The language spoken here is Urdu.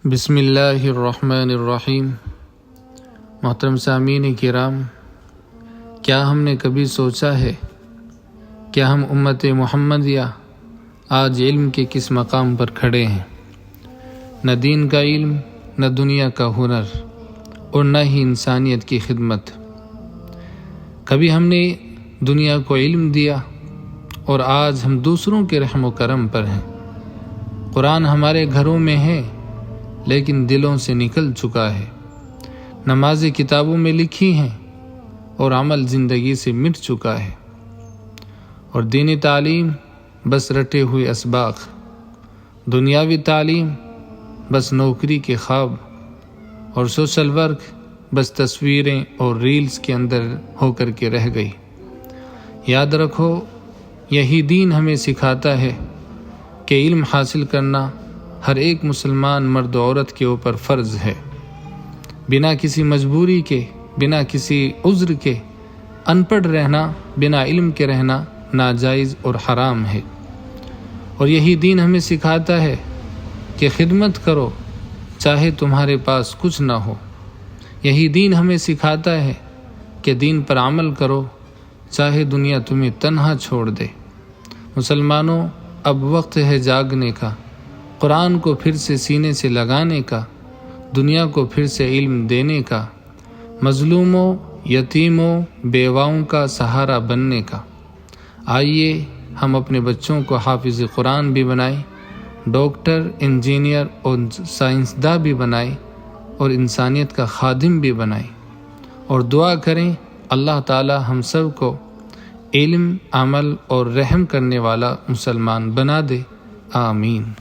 بسم اللہ الرحمن الرحیم۔ محترم سامعین کرام، کیا ہم نے کبھی سوچا ہے کیا ہم امت محمدیہ آج علم کے کس مقام پر کھڑے ہیں؟ نہ دین کا علم، نہ دنیا کا ہنر، اور نہ ہی انسانیت کی خدمت۔ کبھی ہم نے دنیا کو علم دیا اور آج ہم دوسروں کے رحم و کرم پر ہیں۔ قرآن ہمارے گھروں میں ہے لیکن دلوں سے نکل چکا ہے۔ نمازیں کتابوں میں لکھی ہیں اور عمل زندگی سے مٹ چکا ہے، اور دینی تعلیم بس رٹے ہوئے اسباق، دنیاوی تعلیم بس نوکری کے خواب، اور سوشل ورک بس تصویریں اور ریلز کے اندر ہو کر کے رہ گئی۔ یاد رکھو، یہی دین ہمیں سکھاتا ہے کہ علم حاصل کرنا ہر ایک مسلمان مرد و عورت کے اوپر فرض ہے۔ بنا کسی مجبوری کے، بنا کسی عذر کے ان پڑھ رہنا، بنا علم کے رہنا ناجائز اور حرام ہے۔ اور یہی دین ہمیں سکھاتا ہے کہ خدمت کرو چاہے تمہارے پاس کچھ نہ ہو۔ یہی دین ہمیں سکھاتا ہے کہ دین پر عمل کرو چاہے دنیا تمہیں تنہا چھوڑ دے۔ مسلمانوں، اب وقت ہے جاگنے کا، قرآن کو پھر سے سینے سے لگانے کا، دنیا کو پھر سے علم دینے کا، مظلوموں، یتیموں، بیواؤں کا سہارا بننے کا۔ آئیے ہم اپنے بچوں کو حافظ قرآن بھی بنائیں، ڈاکٹر، انجینئر اور سائنسداں بھی بنائیں، اور انسانیت کا خادم بھی بنائیں، اور دعا کریں اللہ تعالی ہم سب کو علم، عمل اور رحم کرنے والا مسلمان بنا دے۔ آمین۔